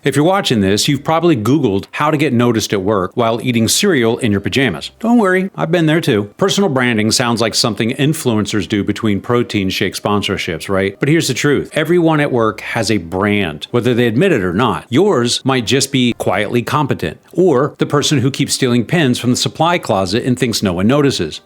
If you're watching this, you've probably Googled how to get noticed at work while eating cereal in your pajamas. Don't worry, I've been there too. Personal branding sounds like something influencers do between protein shake sponsorships, right? But here's the truth. Everyone at work has a brand, whether they admit it or not. Yours might just be quietly competent, or the person who keeps stealing pens from the supply closet and thinks no one notices.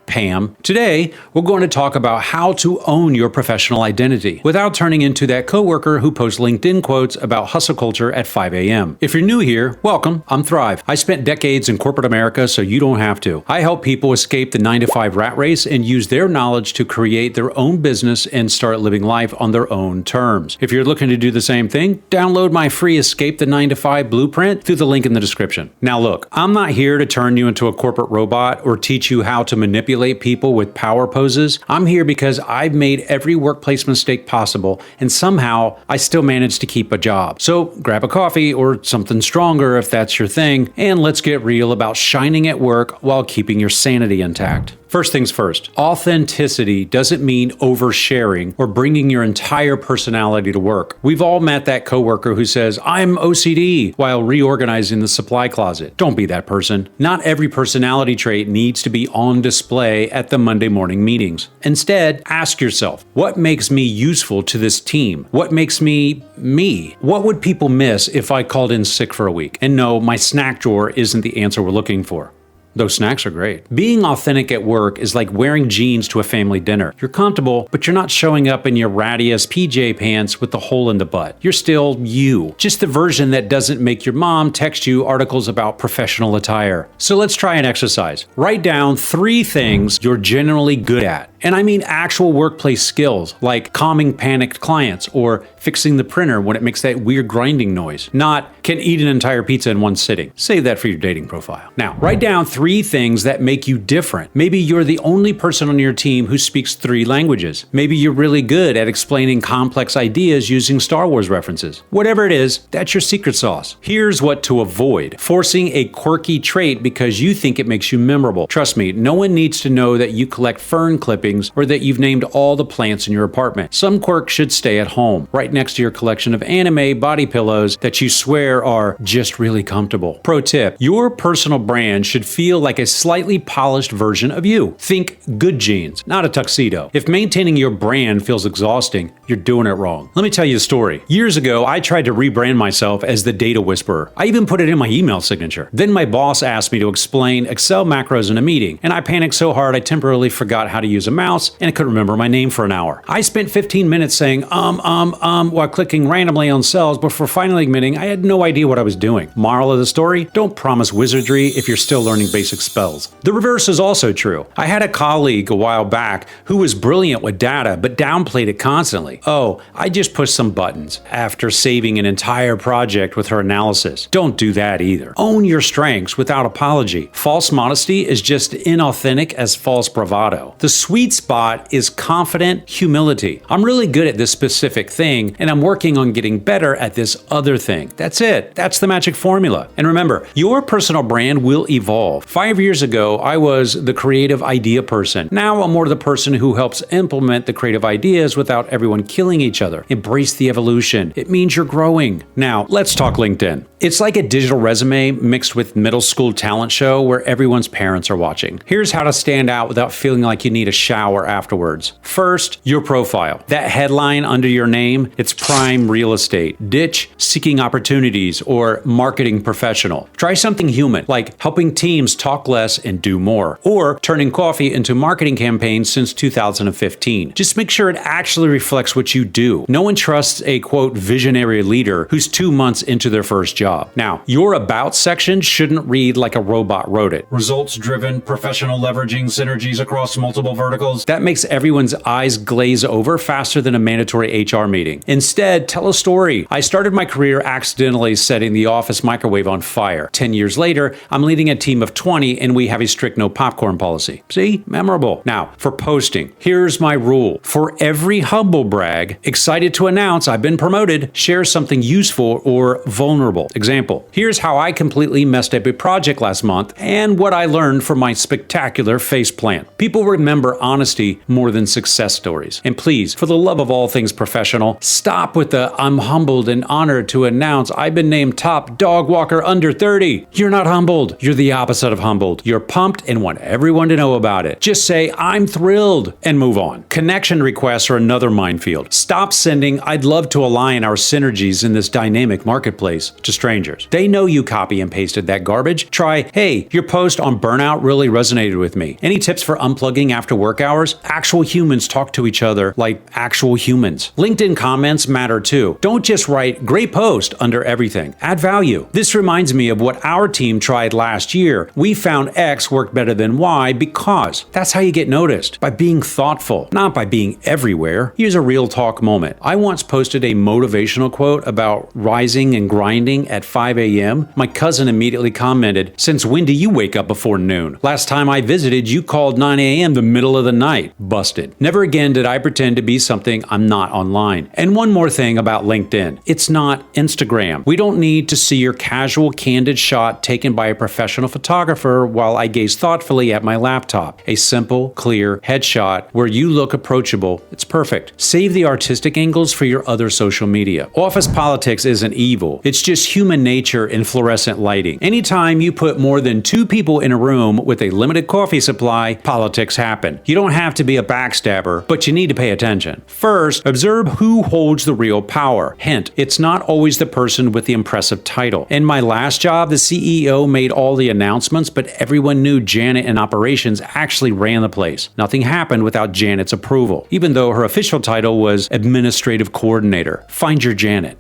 Pam. Today, we're going to talk about how to own your professional identity without turning into that coworker who posts LinkedIn quotes about hustle culture at 5 a.m. If you're new here, welcome. I'm Thrive. I spent decades in corporate America, so you don't have to. I help people escape the 9-to-5 rat race and use their knowledge to create their own business and start living life on their own terms. If you're looking to do the same thing, download my free Escape the 9-to-5 blueprint through the link in the description. Now look, I'm not here to turn you into a corporate robot or teach you how to manipulate people with power poses. I'm here because I've made every workplace mistake possible, and somehow I still managed to keep a job. So grab a coffee or something stronger if that's your thing, and let's get real about shining at work while keeping your sanity intact. First things first, authenticity doesn't mean oversharing or bringing your entire personality to work. We've all met that coworker who says, "I'm OCD," while reorganizing the supply closet. Don't be that person. Not every personality trait needs to be on display at the Monday morning meetings. Instead, ask yourself, what makes me useful to this team? What makes me me? What would people miss if I called in sick for a week? And no, my snack drawer isn't the answer we're looking for. Those snacks are great. Being authentic at work is like wearing jeans to a family dinner. You're comfortable, but you're not showing up in your rattiest PJ pants with the hole in the butt. You're still you, just the version that doesn't make your mom text you articles about professional attire. So let's try an exercise. Write down 3 things you're generally good at. And I mean actual workplace skills, like calming panicked clients or fixing the printer when it makes that weird grinding noise. Not, can eat an entire pizza in one sitting. Save that for your dating profile. Now, write down 3 things that make you different. Maybe you're the only person on your team who speaks 3 languages. Maybe you're really good at explaining complex ideas using Star Wars references. Whatever it is, that's your secret sauce. Here's what to avoid. Forcing a quirky trait because you think it makes you memorable. Trust me, no one needs to know that you collect fern clippings or that you've named all the plants in your apartment. Some quirks should stay at home, right next to your collection of anime body pillows that you swear are just really comfortable. Pro tip, your personal brand should feel like a slightly polished version of you. Think good jeans, not a tuxedo. If maintaining your brand feels exhausting, you're doing it wrong. Let me tell you a story. Years ago, I tried to rebrand myself as the data whisperer. I even put it in my email signature. Then my boss asked me to explain Excel macros in a meeting, and I panicked so hard I temporarily forgot how to use a mouse and I couldn't remember my name for an hour. I spent 15 minutes saying while clicking randomly on cells before finally admitting I had no idea what I was doing. Moral of the story, don't promise wizardry if you're still learning basic spells. The reverse is also true. I had a colleague a while back who was brilliant with data but downplayed it constantly. "Oh, I just pushed some buttons," after saving an entire project with her analysis. Don't do that either. Own your strengths without apology. False modesty is just inauthentic as false bravado. The sweet spot is confident humility. I'm really good at this specific thing, and I'm working on getting better at this other thing. That's it. That's the magic formula. And remember, your personal brand will evolve. 5 years ago, I was the creative idea person. Now I'm more the person who helps implement the creative ideas without everyone killing each other. Embrace the evolution. It means you're growing. Now, let's talk LinkedIn. It's like a digital resume mixed with middle school talent show where everyone's parents are watching. Here's how to stand out without feeling like you need a shower afterwards. First, your profile. That headline under your name, it's prime real estate. Ditch seeking opportunities or marketing professional. Try something human, like helping teams talk less and do more, or turning coffee into marketing campaigns since 2015. Just make sure it actually reflects what you do. No one trusts a, quote, visionary leader who's 2 months into their first job. Now, your about section shouldn't read like a robot wrote it. Results-driven, professional leveraging synergies across multiple verticals. That makes everyone's eyes glaze over faster than a mandatory HR meeting. Instead, tell a story. I started my career accidentally setting the office microwave on fire. 10 years later, I'm leading a team of 20 and we have a strict no popcorn policy. See? Memorable. Now, for posting, here's my rule. For every humble brag, excited to announce I've been promoted, share something useful or vulnerable. Example, here's how I completely messed up a project last month and what I learned from my spectacular faceplant. People remember honesty more than success stories. And please, for the love of all things professional, stop with the "I'm humbled and honored to announce I've been named top dog walker under 30. You're not humbled. You're the opposite of humbled. You're pumped and want everyone to know about it. Just say, "I'm thrilled," and move on. Connection requests are another minefield. Stop sending "I'd love to align our synergies in this dynamic marketplace" to strangers. They know you copy and pasted that garbage. Try, "Hey, your post on burnout really resonated with me. Any tips for unplugging after work hours?" Actual humans talk to each other like actual humans. LinkedIn comments matter too. Don't just write "great post" under everything. Add value. This reminds me of what our team tried last year. We found X worked better than Y because that's how you get noticed. By being thoughtful, not by being everywhere. Here's a real talk moment. I once posted a motivational quote about rising and grinding at 5 a.m. My cousin immediately commented, "Since when do you wake up before noon? Last time I visited, you called 9 a.m. the middle of the night." Busted. Never again did I pretend to be something I'm not online. And one more thing about LinkedIn. It's not Instagram. We don't need to see your casual, candid shot taken by a professional photographer while I gaze thoughtfully at my laptop. A simple, clear headshot where you look approachable. It's perfect. Save the artistic angles for your other social media. Office politics isn't evil. It's just human nature in fluorescent lighting. Anytime you put more than 2 people in a room with a limited coffee supply, politics happen. You don't have to be a backstabber, but you need to pay attention. First, observe who holds the real power. Hint, it's not always the person with the impressive title. In my last job, the CEO made all the announcements, but everyone knew Janet in operations actually ran the place. Nothing happened without Janet's approval, even though her official title was administrative coordinator. Find your Janet.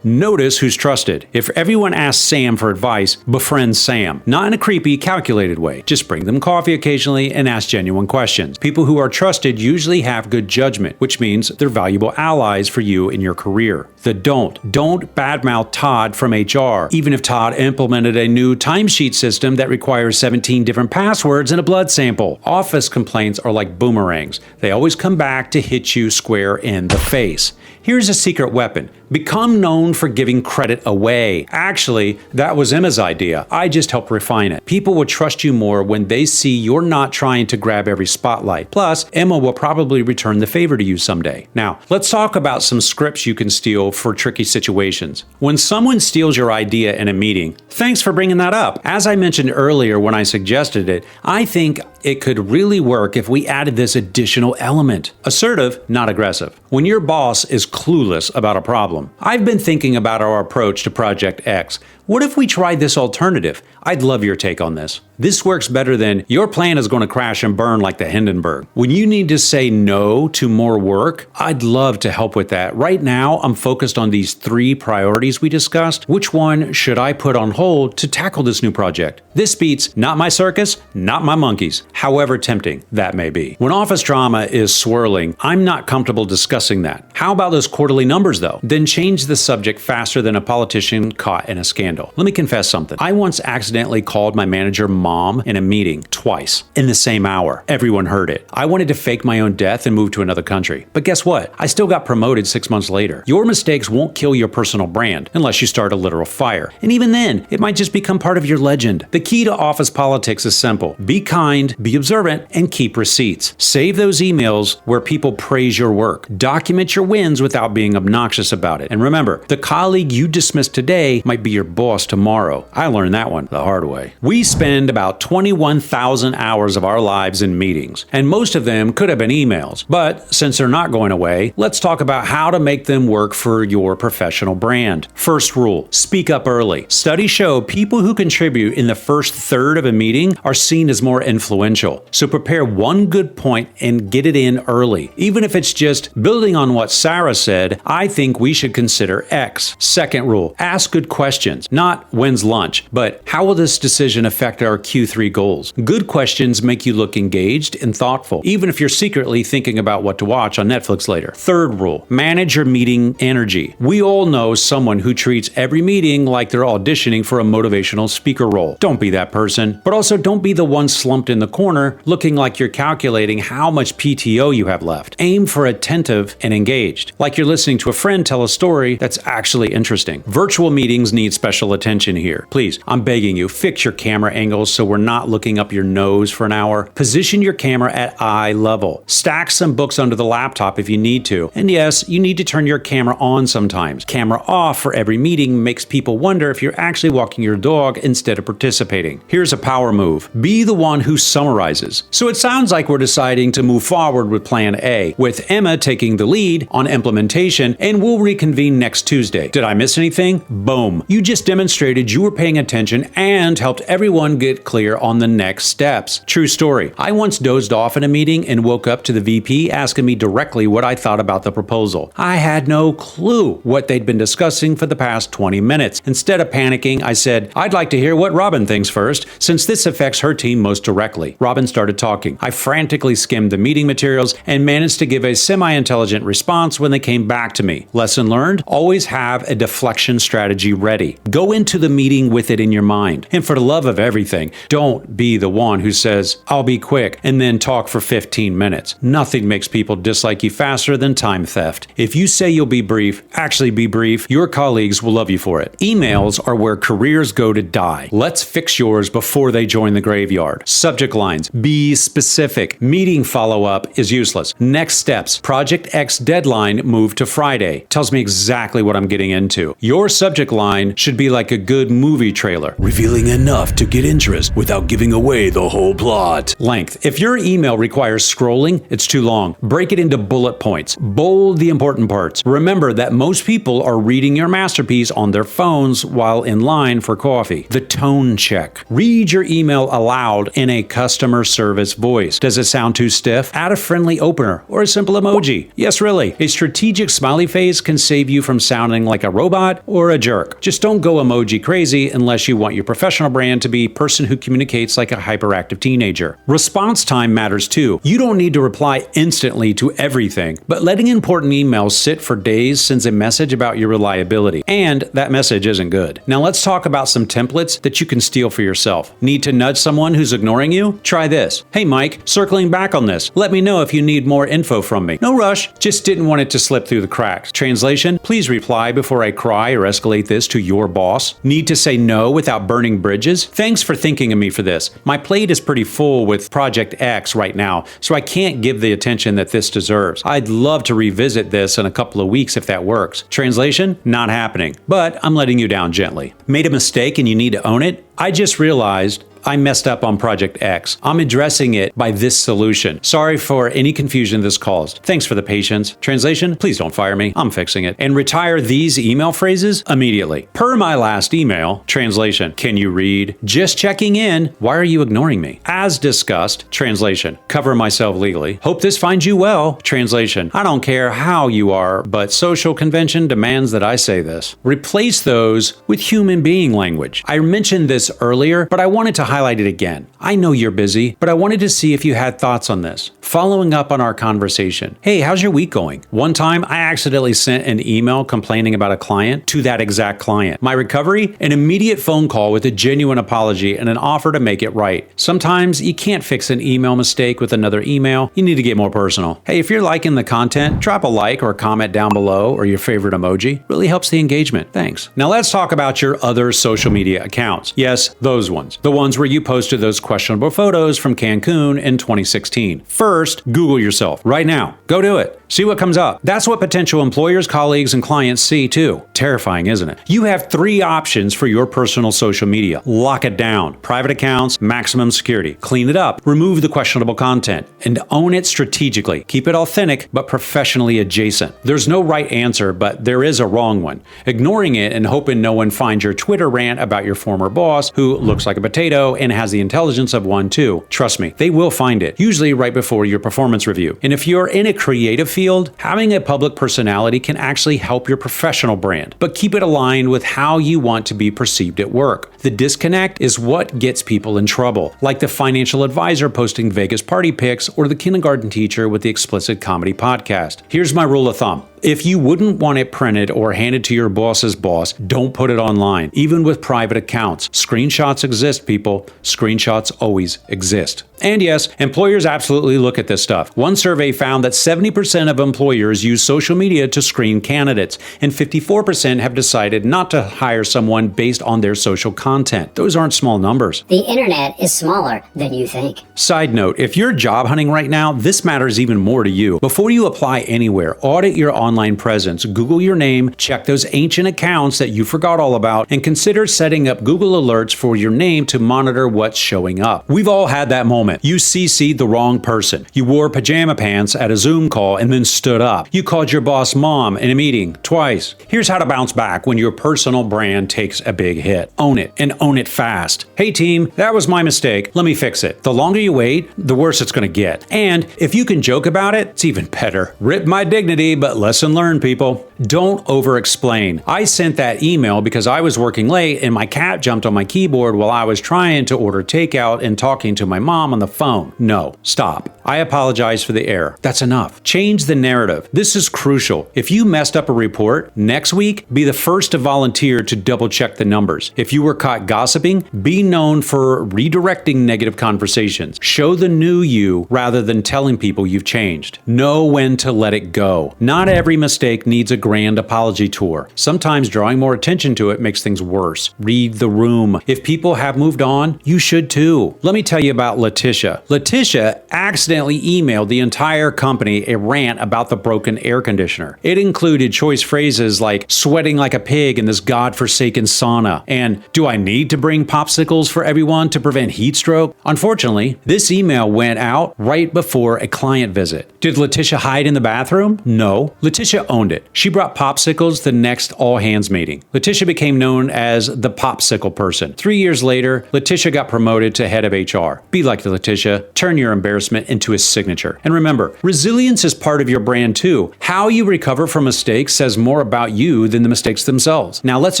Notice who's trusted. If everyone asks Sam for advice, befriend Sam. Not in a creepy, calculated way. Just bring them coffee occasionally and ask genuine questions. People who are trusted usually have good judgment, which means they're valuable allies for you in your career. Don't badmouth Todd from HR, even if Todd implemented a new timesheet system that requires 17 different passwords and a blood sample. Office complaints are like boomerangs. They always come back to hit you square in the face. Here's a secret weapon. Become known for giving credit away. Actually, that was Emma's idea. I just helped refine it. People will trust you more when they see you're not trying to grab every spotlight. Plus, Emma will probably return the favor to you someday. Now, let's talk about some scripts you can steal for tricky situations. When someone steals your idea in a meeting, thanks for bringing that up. As I mentioned earlier when I suggested it, I think it could really work if we added this additional element. Assertive, not aggressive. When your boss is clueless about a problem. I've been thinking about our approach to Project X. What if we tried this alternative? I'd love your take on this. This works better than "your plan is going to crash and burn like the Hindenburg." When you need to say no to more work, I'd love to help with that. Right now, I'm focused on these 3 priorities we discussed. Which one should I put on hold to tackle this new project? This beats "not my circus, not my monkeys," however tempting that may be. When office drama is swirling, I'm not comfortable discussing that. How about those quarterly numbers though? Then change the subject faster than a politician caught in a scandal. Let me confess something. I once accidentally called my manager mom in a meeting twice in the same hour. Everyone heard it. I wanted to fake my own death and move to another country. But guess what? I still got promoted 6 months later. Your mistakes won't kill your personal brand unless you start a literal fire. And even then, it might just become part of your legend. The key to office politics is simple. Be kind, be observant, and keep receipts. Save those emails where people praise your work. Document your wins without being obnoxious about it. And remember, the colleague you dismissed today might be your boss tomorrow. I learned that one the hard way. We spend about 21,000 hours of our lives in meetings, and most of them could have been emails. But since they're not going away, let's talk about how to make them work for your professional brand. First rule, speak up early. Studies show people who contribute in the first third of a meeting are seen as more influential. So prepare one good point and get it in early. Even if it's just building on what Sarah said, I think we should consider X. Second rule, ask good questions. Not when's lunch, but how will this decision affect our Q3 goals? Good questions make you look engaged and thoughtful, even if you're secretly thinking about what to watch on Netflix later. Third rule, manage your meeting energy. We all know someone who treats every meeting like they're auditioning for a motivational speaker role. Don't be that person, but also don't be the one slumped in the corner looking like you're calculating how much PTO you have left. Aim for attentive and engaged, like you're listening to a friend tell a story that's actually interesting. Virtual meetings need special attention here. Please, I'm begging you, fix your camera angles so we're not looking up your nose for an hour. Position your camera at eye level. Stack some books under the laptop if you need to. And yes, you need to turn your camera on sometimes. Camera off for every meeting makes people wonder if you're actually walking your dog instead of participating. Here's a power move. Be the one who summarizes. So it sounds like we're deciding to move forward with Plan A, with Emma taking the lead on implementation, and we'll reconvene next Tuesday. Did I miss anything? Boom. You just demonstrated you were paying attention and helped everyone get clear on the next steps. True story. I once dozed off in a meeting and woke up to the VP asking me directly what I thought about the proposal. I had no clue what they'd been discussing for the past 20 minutes. Instead of panicking, I said, I'd like to hear what Robin thinks first, since this affects her team most directly. Robin started talking. I frantically skimmed the meeting materials and managed to give a semi-intelligent response when they came back to me. Lesson learned: always have a deflection strategy ready. Go into the meeting with it in your mind. And for the love of everything, don't be the one who says, I'll be quick, and then talk for 15 minutes. Nothing makes people dislike you faster than time theft. If you say you'll be brief, actually be brief. Your colleagues will love you for it. Emails are where careers go to die. Let's fix yours before they join the graveyard. Subject lines: be specific. Meeting follow-up is useless. Next steps: Project X deadline moved to Friday. Tells me exactly what I'm getting into. Your subject line should be like a good movie trailer, revealing enough to get interest without giving away the whole plot. Length: if your email requires scrolling, it's too long. Break it into bullet points. Bold the important parts. Remember that most people are reading your masterpiece on their phones while in line for coffee. The tone check: read your email aloud in a customer service voice. Does it sound too stiff? Add a friendly opener or a simple emoji. Yes, really. A strategic smiley face can save you from sounding like a robot or a jerk. Just don't go emoji crazy unless you want your professional brand to be person who communicates like a hyperactive teenager. Response time matters too. You don't need to reply instantly to everything, but letting important emails sit for days sends a message about your reliability, and that message isn't good. Now let's talk about some templates that you can steal for yourself. Need to nudge someone who's ignoring you? Try this. Hey Mike, circling back on this. Let me know if you need more info from me. No rush, just didn't want it to slip through the cracks. Translation: please reply before I cry or escalate this to your boss. Need to say no without burning bridges? Thanks for thinking of me for this. My plate is pretty full with Project X right now, so I can't give the attention that this deserves. I'd love to revisit this in a couple of weeks if that works. Translation: not happening, but I'm letting you down gently. Made a mistake and you need to own it? I just realized I messed up on Project X. I'm addressing it by this solution. Sorry for any confusion this caused. Thanks for the patience. Translation: please don't fire me. I'm fixing it. And retire these email phrases immediately. Per my last email. Translation: can you read? Just checking in. Why are you ignoring me? As discussed. Translation: cover myself legally. Hope this finds you well. Translation: I don't care how you are, but social convention demands that I say this. Replace those with human being language. I mentioned this earlier, but I wanted to highlight it again. I know you're busy, but I wanted to see if you had thoughts on this. Following up on our conversation. Hey, how's your week going? One time, I accidentally sent an email complaining about a client to that exact client. My recovery? An immediate phone call with a genuine apology and an offer to make it right. Sometimes you can't fix an email mistake with another email. You need to get more personal. Hey, if you're liking the content, drop a like or a comment down below or your favorite emoji. Really helps the engagement. Thanks. Now let's talk about your other social media accounts. Yes, those ones. The ones where you posted those questionable photos from Cancun in 2016. First, Google yourself right now. Go do it. See what comes up. That's what potential employers, colleagues, and clients see too. Terrifying, isn't it? You have 3 options for your personal social media. Lock it down. Private accounts, maximum security. Clean it up. Remove the questionable content. And own it strategically. Keep it authentic, but professionally adjacent. There's no right answer, but there is a wrong one. Ignoring it and hoping no one finds your Twitter rant about your former boss, who looks like a potato and has the intelligence of one too. Trust me, they will find it, usually right before your performance review. And if you're in a creative field, having a public personality can actually help your professional brand, but keep it aligned with how you want to be perceived at work. The disconnect is what gets people in trouble, like the financial advisor posting Vegas party pics or the kindergarten teacher with the explicit comedy podcast. Here's my rule of thumb. If you wouldn't want it printed or handed to your boss's boss, don't put it online, even with private accounts. Screenshots exist, people. Screenshots always exist. And yes, employers absolutely look at this stuff. One survey found that 70% 40% of employers use social media to screen candidates, and 54% have decided not to hire someone based on their social content. Those aren't small numbers. The internet is smaller than you think. Side note, if you're job hunting right now, this matters even more to you. Before you apply anywhere, audit your online presence, Google your name, check those ancient accounts that you forgot all about, and consider setting up Google alerts for your name to monitor what's showing up. We've all had that moment. You CC'd the wrong person. You wore pajama pants at a Zoom call and then stood up. You called your boss mom in a meeting twice. Here's how to bounce back when your personal brand takes a big hit. Own it, and own it fast. Hey team, that was my mistake. Let me fix it. The longer you wait, the worse it's going to get. And if you can joke about it, it's even better. Rip my dignity, but lesson learned, people. Don't over-explain. I sent that email because I was working late and my cat jumped on my keyboard while I was trying to order takeout and talking to my mom on the phone. No, stop. I apologize for the error. That's enough. Change the narrative. This is crucial. If you messed up a report, next week, be the first to volunteer to double-check the numbers. If you were caught gossiping, be known for redirecting negative conversations. Show the new you rather than telling people you've changed. Know when to let it go. Not every mistake needs a grand apology tour. Sometimes drawing more attention to it makes things worse. Read the room. If people have moved on, you should too. Let me tell you about Letitia. Letitia accidentally emailed the entire company a rant about the broken air conditioner. It included choice phrases like sweating like a pig in this godforsaken sauna and do I need to bring popsicles for everyone to prevent heat stroke? Unfortunately, this email went out right before a client visit. Did Letitia hide in the bathroom? No. Letitia owned it. She brought popsicles to the next all-hands meeting. Letitia became known as the popsicle person. 3 years later, Letitia got promoted to head of HR. Be like Letitia. Turn your embarrassment into a signature. And remember, resilience is part of your brand too. How you recover from mistakes says more about you than the mistakes themselves. Now let's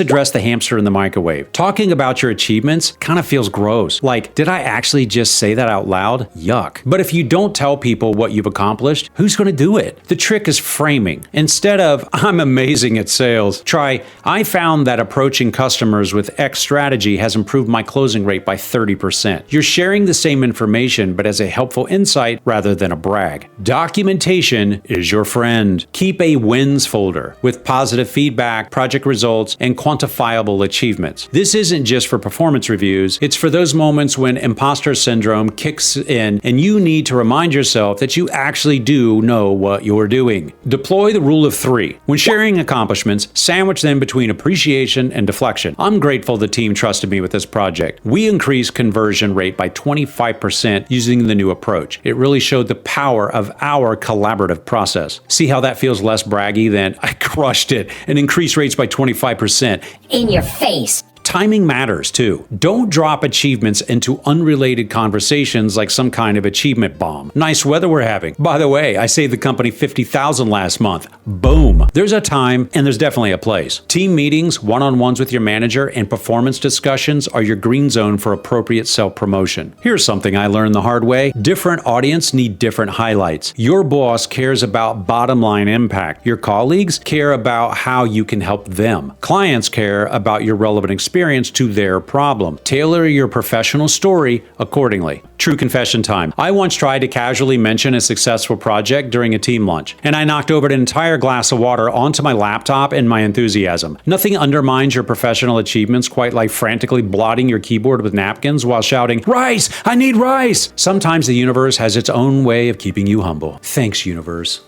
address the hamster in the microwave. Talking about your achievements kind of feels gross. Like, did I actually just say that out loud? Yuck. But if you don't tell people what you've accomplished, who's going to do it? The trick is framing. Instead of, I'm amazing at sales, try, I found that approaching customers with X strategy has improved my closing rate by 30%. You're sharing the same information, but as a helpful insight rather than a brag. Documentation is your friend. Keep a wins folder with positive feedback, project results, and quantifiable achievements. This isn't just for performance reviews, it's for those moments when imposter syndrome kicks in and you need to remind yourself that you actually do know what you're doing. Deploy the rule of 3. When sharing accomplishments, sandwich them between appreciation and deflection. I'm grateful the team trusted me with this project. We increased conversion rate by 25% using the new approach. It really showed the power of our collaborative process. See how that feels less braggy than I crushed it and increased rates by 25%. In your face. Timing matters too. Don't drop achievements into unrelated conversations like some kind of achievement bomb. Nice weather we're having. By the way, I saved the company $50,000 last month. Boom. There's a time and there's definitely a place. Team meetings, one-on-ones with your manager, and performance discussions are your green zone for appropriate self-promotion. Here's something I learned the hard way. Different audience need different highlights. Your boss cares about bottom line impact. Your colleagues care about how you can help them. Clients care about your relevant experience to their problem. Tailor your professional story accordingly. True confession time. I once tried to casually mention a successful project during a team lunch, and I knocked over an entire glass of water onto my laptop in my enthusiasm. Nothing undermines your professional achievements quite like frantically blotting your keyboard with napkins while shouting, "Rice! I need rice!" Sometimes the universe has its own way of keeping you humble. Thanks, universe.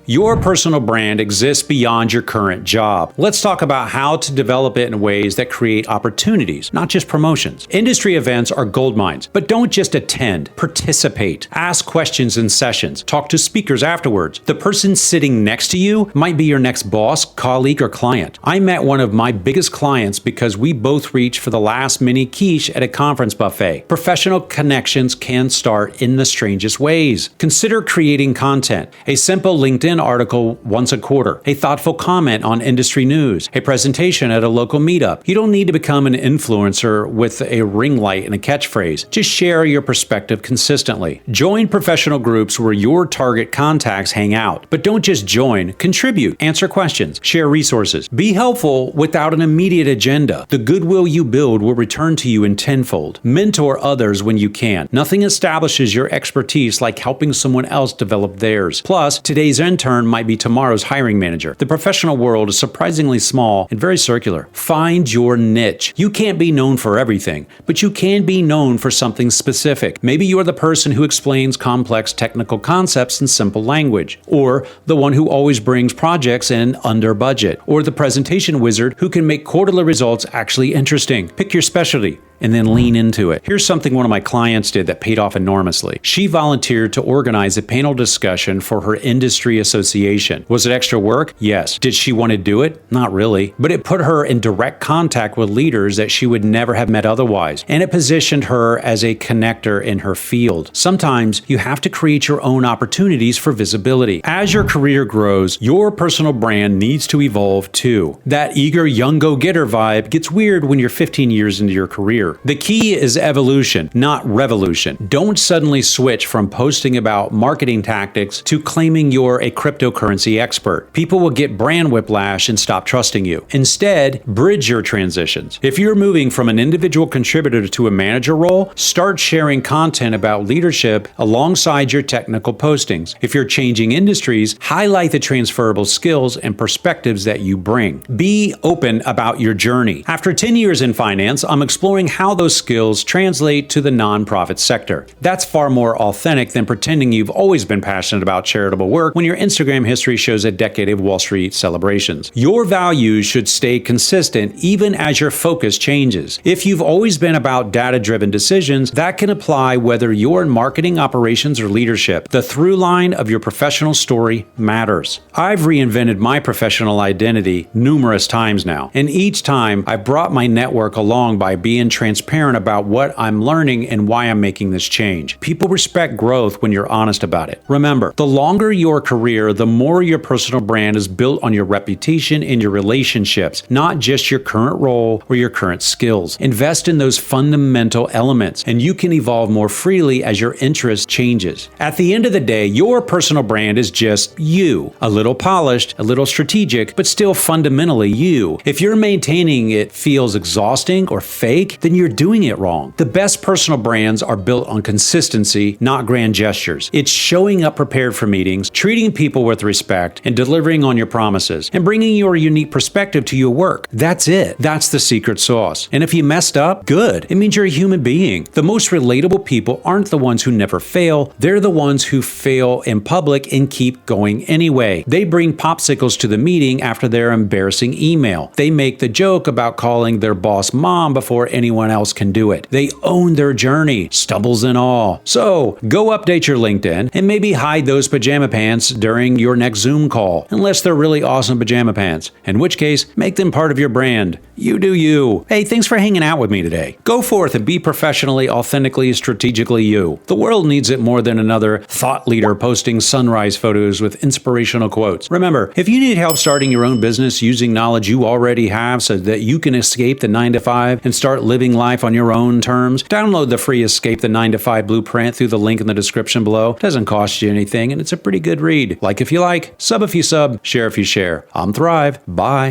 Your personal brand exists beyond your current job. Let's talk about how to develop it in ways that create opportunities, not just promotions. Industry events are goldmines, but don't just attend, participate. Ask questions in sessions, talk to speakers afterwards. The person sitting next to you might be your next boss, colleague, or client. I met one of my biggest clients because we both reached for the last mini quiche at a conference buffet. Professional connections can start in the strangest ways. Consider creating content. A simple LinkedIn article once a quarter, a thoughtful comment on industry news, a presentation at a local meetup. You don't need to become an influencer with a ring light and a catchphrase. Just share your perspective consistently. Join professional groups where your target contacts hang out. But don't just join, contribute, answer questions, share resources. Be helpful without an immediate agenda. The goodwill you build will return to you in tenfold. Mentor others when you can. Nothing establishes your expertise like helping someone else develop theirs. Plus, today's interns intern might be tomorrow's hiring manager. The professional world is surprisingly small and very circular. Find your niche. You can't be known for everything, but you can be known for something specific. Maybe you're the person who explains complex technical concepts in simple language, or the one who always brings projects in under budget, or the presentation wizard who can make quarterly results actually interesting. Pick your specialty and then lean into it. Here's something one of my clients did that paid off enormously. She volunteered to organize a panel discussion for her industry association. Was it extra work? Yes. Did she want to do it? Not really. But it put her in direct contact with leaders that she would never have met otherwise, and it positioned her as a connector in her field. Sometimes you have to create your own opportunities for visibility. As your career grows, your personal brand needs to evolve too. That eager young go-getter vibe gets weird when you're 15 years into your career. The key is evolution, not revolution. Don't suddenly switch from posting about marketing tactics to claiming you're a cryptocurrency expert. People will get brand whiplash and stop trusting you. Instead, bridge your transitions. If you're moving from an individual contributor to a manager role, start sharing content about leadership alongside your technical postings. If you're changing industries, highlight the transferable skills and perspectives that you bring. Be open about your journey. After 10 years in finance, I'm exploring how those skills translate to the nonprofit sector. That's far more authentic than pretending you've always been passionate about charitable work when your Instagram history shows a decade of Wall Street celebrations. Your values should stay consistent even as your focus changes. If you've always been about data-driven decisions, that can apply whether you're in marketing, operations, or leadership. The through line of your professional story matters. I've reinvented my professional identity numerous times now, and each time I brought my network along by being transparent about what I'm learning and why I'm making this change. People respect growth when you're honest about it. Remember, the longer your career, the more your personal brand is built on your reputation and your relationships, not just your current role or your current skills. Invest in those fundamental elements, and you can evolve more freely as your interest changes. At the end of the day, your personal brand is just you. A little polished, a little strategic, but still fundamentally you. If you're maintaining it feels exhausting or fake, then you're doing it wrong. The best personal brands are built on consistency, not grand gestures. It's showing up prepared for meetings, treating people with respect, and delivering on your promises, and bringing your unique perspective to your work. That's it. That's the secret sauce. And if you messed up, good. It means you're a human being. The most relatable people aren't the ones who never fail. They're the ones who fail in public and keep going anyway. They bring popsicles to the meeting after their embarrassing email. They make the joke about calling their boss mom before anyone else can do it. They own their journey, stumbles and all. So go update your LinkedIn and maybe hide those pajama pants during your next Zoom call, unless they're really awesome pajama pants, in which case make them part of your brand. You do you. Hey, thanks for hanging out with me today. Go forth and be professionally, authentically, strategically you. The world needs it more than another thought leader posting sunrise photos with inspirational quotes. Remember, if you need help starting your own business using knowledge you already have so that you can escape the 9-to-5 and start living life on your own terms, download the free Escape the 9-to-5 blueprint through the link in the description below. It doesn't cost you anything, and it's a pretty good read. Like if you like, sub if you sub, share if you share. I'm Thrive. Bye.